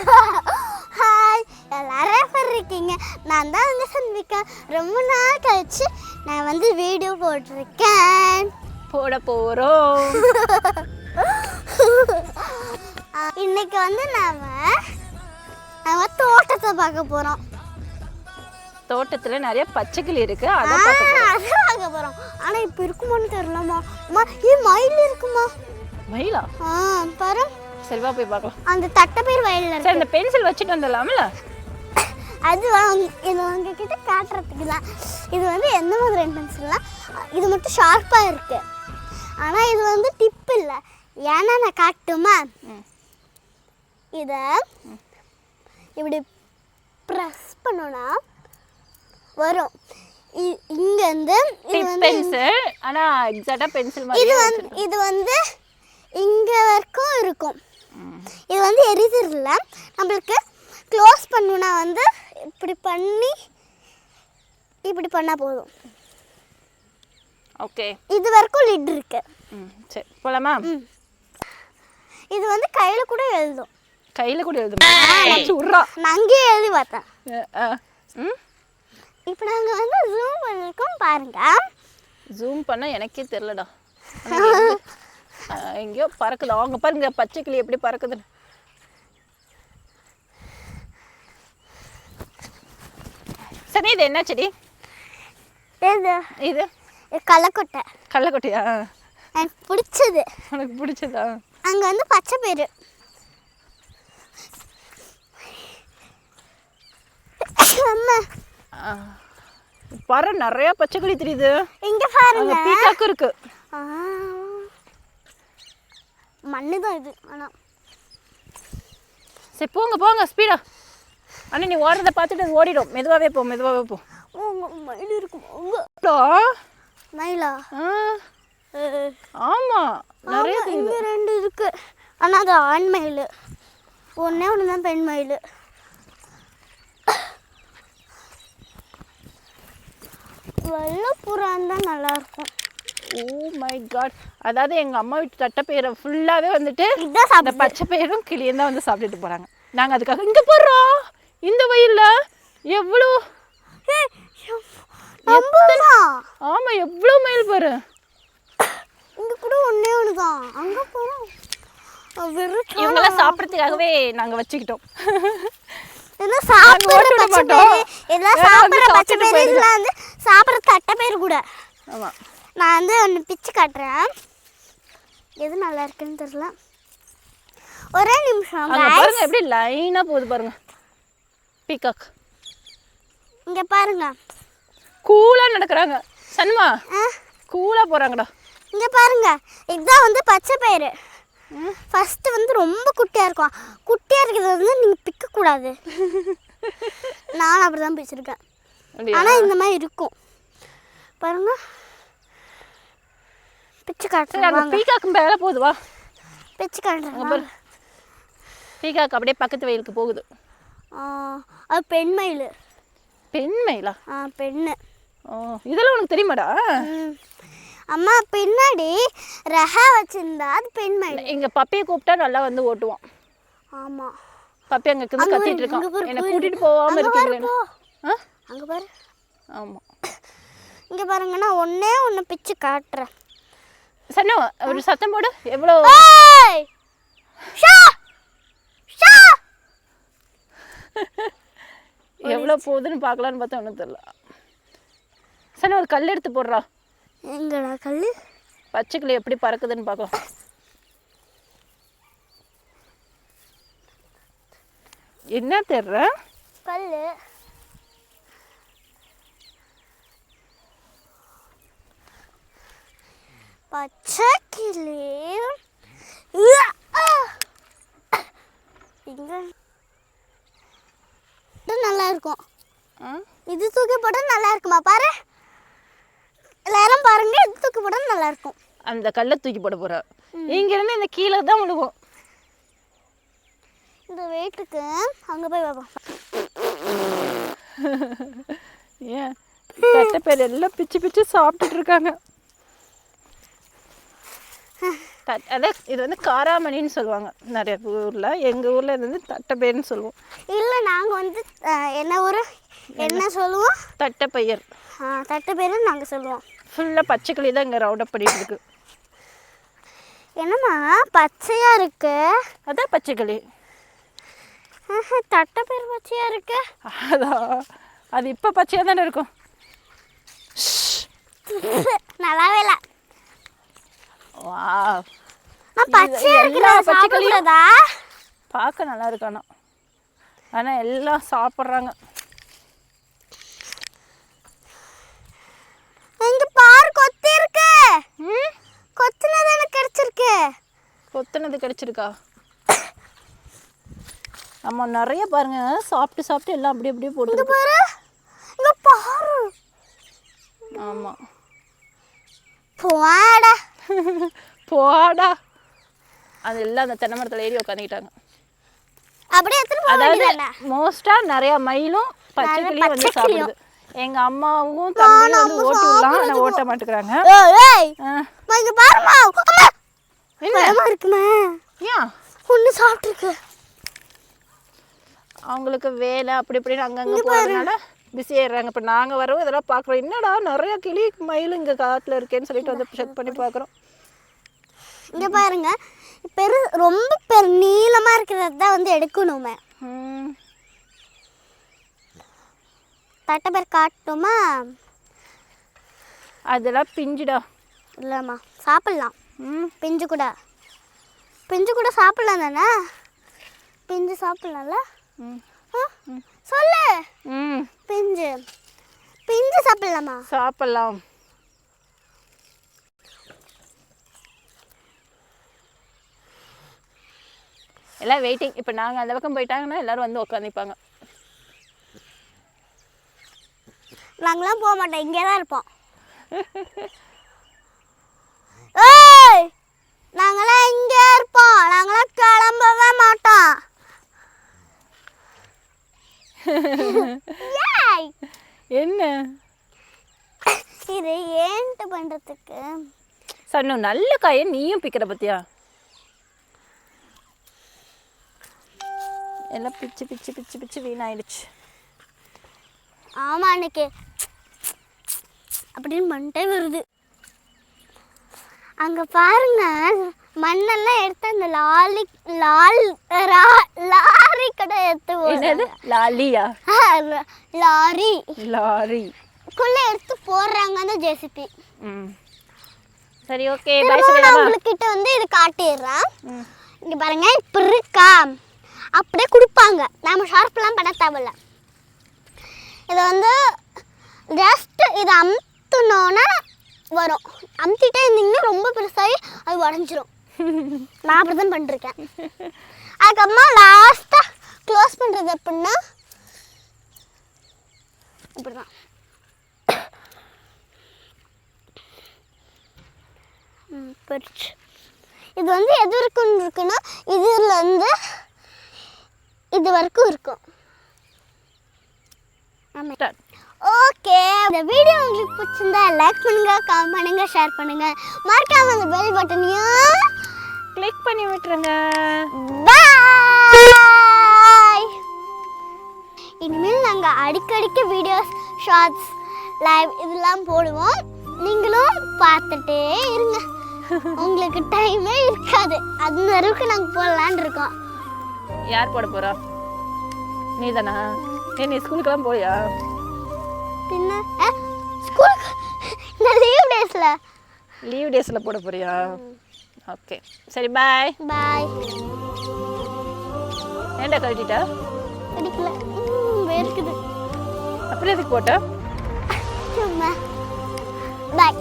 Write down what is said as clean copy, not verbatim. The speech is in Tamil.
ஹாய், எல்லாரும் எப்படி இருக்கீங்க? நான் தான் உங்க சன்விகா. ரொம்ப நாள் கழிச்சு நான் வந்து வீடியோ போட்டிருக்கேன். போட போகிறோம். இன்னைக்கு வந்து நாம தோட்டத்தை பார்க்க போறோம். தோட்டத்துல நிறைய பச்சைக்கிளி இருக்கு, அதான் பார்க்க போறோம். ஆனா இப்ப இருக்குமான்னு தெரியலமா. அம்மா, இது மயில் இருக்குமா? மயிலா? பாரு. சரிவா போய் பார்க்கலாம். அந்த தட்டைப்பயிர் வயல்ல சரி, இந்த பென்சில் வச்சுட்டு வந்துடலாம்ல? அது இது உங்ககிட்ட காட்டுறதுக்கு தான். இது வந்து எந்த மாதிரி பென்சில்லாம், இது மட்டும் ஷார்ப்பாக இருக்கு. ஆனால் இது வந்து டிப் இல்லை. ஏன்னா நான் காட்டுமா? இதை இப்படி ப்ரெஸ் பண்ணோன்னா வரும். இங்கேருந்து இது வந்து பென்சில், ஆனால் எக்ஸாக்டாக பென்சில் மாதிரி. இது வந்து இங்கே வரைக்கும் இருக்கும். இது வந்து எரிதில்ல. நம்மளுக்கு க்ளோஸ் பண்ணணுன்னா வந்து இப்படி பண்ணி இப்படி பண்ணால் போதும். ஓகே, இது வரைக்கும் லிட் இருக்கு. சரி போலாமா? இது வந்து கையில் கூட எழுதும். கையில் கூட எழுதுமா? நான் அங்கேயே எழுதி பார்த்தேன். இப்போ நாங்கள் வந்து ஜூம் பண்ணிருக்கோம் பாருங்க. ஜூம் பண்ண எனக்கே தெரிலடா. எங்கேயோ பறக்குது. அவங்க பாருங்க, பச்சை கிளி எப்படி பறக்குது. சரி, இது என்ன செடி? இது கள்ளக்கொட்டை. கள்ளக்கொட்டையா? எனக்கு பிடிச்சது. உனக்கு பிடிச்சதா? அங்கே வந்து பச்சை பயிறு. பாரு, நிறைய பச்சை கிளி தெரியுது. இங்க பாருங்க, பீகாக்கு இருக்கு. மண்ணு தான் இது. ஆனா சரி போங்க போங்க, ஸ்பீடா. அண்ணா, நீ ஓடுறத பார்த்துட்டு அது ஓடிடும். மெதுவாகவே போ, மெதுவாகவே போ. மயில் இருக்குமா? மயிலா? ஆமா, நிறைய இங்க ரெண்டு இருக்கு. ஆனா அது ஆண் மயில், ஒன்னே ஒன்று தான் பெண் மயில். வெள்ளைப்புறான் தான் நல்லா இருக்கும். Oh my God. அதாவது எங்கள் அம்மா வீட்டு தட்டைப்பயிரை ஃபுல்லாகவே வந்துட்டு அந்த பச்சை பயிரும் கிளியும் தான் வந்து சாப்பிட்டுட்டு போகிறாங்க. நாங்கள் அதுக்காக இங்கே போடுறோம். இந்த வயலில் எவ்வளோ ஆமாம், எவ்வளோ மயில் பாரு. இங்கே கூட ஒன்றே ஒன்று தான். அங்கே போகிறோம். இவங்கெல்லாம் சாப்பிட்றதுக்காகவே நாங்கள் வச்சுக்கிட்டோம். சாப்பிட்ற பச்சை பயிர் இதெல்லாம் வந்து சாப்பிட்ற தட்டைப்பயிர் கூட. ஆமாம், நான் வந்து ஒன்று பிச்சு காட்டுறேன். எது நல்லா இருக்குன்னு தெரியல. ஒரே நிமிஷம் பாருங்க, எப்படி லைனாக போகுது பாருங்க. பீகாக் இங்கே பாருங்க, கூலாக நடக்கிறாங்க. சன்மா, கூலாக போகிறாங்கடா. இங்கே பாருங்க, இதுதான் வந்து பச்சை பயிறு. ஃபஸ்ட்டு வந்து ரொம்ப குட்டியாக இருக்கும். குட்டியாக இருக்கிறது வந்து நீங்கள் பிக்கக்கூடாது. நான் அப்படி தான் பிடிச்சிருக்கேன். ஆனால் இந்த மாதிரி இருக்கும் பாருங்க. பிச்சு காட்டுறேன். பீகாக்கு மேலே போகுதுவா? பிச்சு காட்டுறேன். பீகாக்கு அப்படியே பக்கத்து வயலுக்கு போகுது. அது பெண் மயில். பெண் மயிலா? பெண்ணு. இதெல்லாம் உனக்கு தெரியுமாடா? அம்மா, பின்னாடி ரஹா வச்சிருந்தா அது பெண் மயில். எங்க பப்பியை கூப்பிட்டா நல்லா வந்து ஓட்டுவான். ஆமா, பப்பி அங்க இருந்து கத்திட்டு இருக்கான். என்ன கூட்டிட்டு போகாம இருக்கீங்களே. அங்க பாரு. ஆமா, இங்க பாருங்க, நான் ஒண்ணே ஒண்ணு பிச்சு காட்டுறேன். சன்னு, ஒரு சத்தம் போடு. எவ்வளவு எவ்வளவு போகுதுன்னு பார்க்கலான்னு பார்த்தா ஒன்றும் தெரியல. சன்னு, ஒரு கல் எடுத்து போடுறா. எங்கடா கல்? பச்சை கிளி எப்படி பறக்குதுன்னு பார்க்கலாம். என்ன தெரியற கல்? பச்சை கிளி நல்லா இருக்கும். இது தூக்கி போட்டா நல்லா இருக்குமா? பாரு, எல்லாரும் பாருங்க, இது தூக்கி போட்டா நல்லா இருக்கும். அந்த கல்லை தூக்கி போட போற. இங்க இருந்து இந்த கீழே தான் விழுகும். இந்த வெயிட்டுக்கு அங்க போய் வைப்போம். ஏன் தட்டைப்பயிர் எல்லாம் பிச்சு பிச்சு சாப்பிட்டுட்டு இருக்காங்க. அதான் இது வந்து காராமணின்னு சொல்லுவாங்க நிறைய ஊரில். எங்கள் ஊரில் இது வந்து தட்டைப்பயிர்னு சொல்லுவோம். இல்லை நாங்கள் வந்து என்ன ஊர் என்ன சொல்லுவோம்? தட்டைப்பயிர். தட்டைப்பயிர்னு நாங்கள் சொல்லுவோம். ஃபுல்லாக பச்சைக்கிளி தான் இங்கே ரவுண்டப் பண்ணிட்டு இருக்கு. என்னம்மா பச்சையாக இருக்கு? அதான் பச்சைக்கிளி. தட்டைப்பயிர் பச்சையாக இருக்கு. அதான் அது இப்போ பச்சையாக தானே இருக்கும். நல்லாவே இல்லை. வா பச்சையாக இருக்கிறதா பார்க்க நல்லா இருக்கானா, ஆனால் எல்லாம் சாப்பிட்றாங்க. இங்க பாரு கொத்தி இருக்கு. கொத்துனது எனக்கு கிடைச்சிருக்கு. கொத்துனது கிடைச்சிருக்கா? நம்ம நிறைய பாருங்க சாப்பிட்டு சாப்பிட்டு எல்லாம் அப்படியே அப்படியே போட்டு பாரு. இங்க பாரு. ஆமா போடா போடா. அது எல்லாம் அந்த தென்னை மரத்தில் ஏறி உட்காந்துக்கிட்டாங்க. அப்படியே எத்தனை அதாவது மோஸ்ட்டாக நிறையா மயிலும் பச்சைக்கிளியும் வந்து சாப்பிடுது. எங்க அம்மாவும் தம்பியும் வந்து ஓட்டி விடலாம், ஆனால் ஓட்ட மாட்டேங்கிறாங்க. இங்க பாருமா, பயமா இருக்குமே. ஏன் ஒன்று சாப்பிட்டுருக்கு. அவங்களுக்கு வேலை அப்படி இப்படின்னு அங்கங்கே போகிறதுனால பிஸி ஆயிடுறாங்க. இப்போ நாங்கள் வரவும் இதெல்லாம் பார்க்குறோம். என்னடா நிறையா கிளி மயில் இங்கே காட்டில் இருக்கேன்னு சொல்லிட்டு வந்து செக் பண்ணி பார்க்குறோம். இங்கே பாருங்க, ரொம்ப நீளமாக இருக்கிறது தான் வந்து எடுக்கணுமே. தட்டைப்பயிர் காட்டுமா? அதெல்லாம் பிஞ்சுடா. இல்லைம்மா சாப்பிட்லாம். பிஞ்சு கூட சாப்பிட்லாம் தானே? பிஞ்சு சாப்பிட்லாம்ல? சொல்லு. பிஞ்சு சாப்பிட்லாமா? சாப்பிட்லாம். எல்லாம் வெயிட்டிங். இப்போ நாங்கள் அந்த பக்கம் போயிட்டாங்கன்னா எல்லாரும் வந்து உட்காந்துப்பாங்க. நாங்களாம் போக மாட்டோம், இங்கே தான் இருப்போம். ஏய், நாங்களாம் இங்கே இருப்போம், நாங்களாம் கிளம்பவே மாட்டோம். என்ன இது ஏன்ட்டு பண்ணுறதுக்கு? சன்னு நல்ல காயை நீயும் பிக்கிற பத்தியா? எல்லாம் பிச்சு பிச்சு பிச்சு பிச்சு வீணாயிடுச்சு. ஆமா, அன்னைக்கு அப்படின்னு பண்ணிட்டே வருது. அங்கே பாருங்க, மண்ணெல்லாம் எடுத்து அந்த லாரி கடை எடுத்து. என்னது லாலியா? லாரிக்குள்ள எடுத்து போடுறாங்க அந்த ஜேசிபி. சரி, ஓகே, பாய் சொல்லலாமா? உங்ககிட்ட வந்து இது காட்டிடுறேன். இங்க பாருங்க, இப்படி இருக்கா, அப்படியே கொடுப்பாங்க. நாம ஷார்ப்லாம் பண்ண தேவையில்ல. இதை வந்து ஜஸ்ட் இதை அமுத்துனோன்னா வரும். அமுத்திட்டே இருந்தீங்கன்னா ரொம்ப பெருசாகி அது உடஞ்சிரும். நான் அப்படி தான் பண்ணிருக்கேன். அதுக்கப்புறமா லாஸ்ட்டாக க்ளோஸ் பண்ணுறது எப்படின்னா இப்படிதான். பெருச்சு இது வந்து எது இருக்குன்னா இதுல இருந்து இது வரைக்கும் இருக்கும். ஓகே, இந்த வீடியோ உங்களுக்கு பிடிச்சிருந்தா லைக் பண்ணுங்க, கமெண்ட் பண்ணுங்க, ஷேர் பண்ணுங்க. மறக்காம அந்த பெல் பட்டனையும் கிளிக் பண்ணி விட்டுருங்க. பாய். இனிமேல் நாங்கள் அடிக்கடிக்கு வீடியோஸ், ஷார்ட்ஸ், லைவ் இதெல்லாம் போடுவோம். நீங்களும் பார்த்துட்டே இருங்க. உங்களுக்கு டைமே இருக்காது, அந்த அளவுக்கு நாங்கள் போடலான்னு இருக்கோம். யார் போட போறா? நீ தானா? நீ ஸ்கூலுக்கெல்லாம் போயா? பின்ன ஸ்கூலுக்கு இந்த லீவ் டேஸில் போட போறியா? ஓகே, சரி, பாய். ஏன்டா கழட்டிட்டா? அடிக்கல, வேர்க்குது. அப்புறம் எதுக்கு போட்ட? சும்மா. பாய்.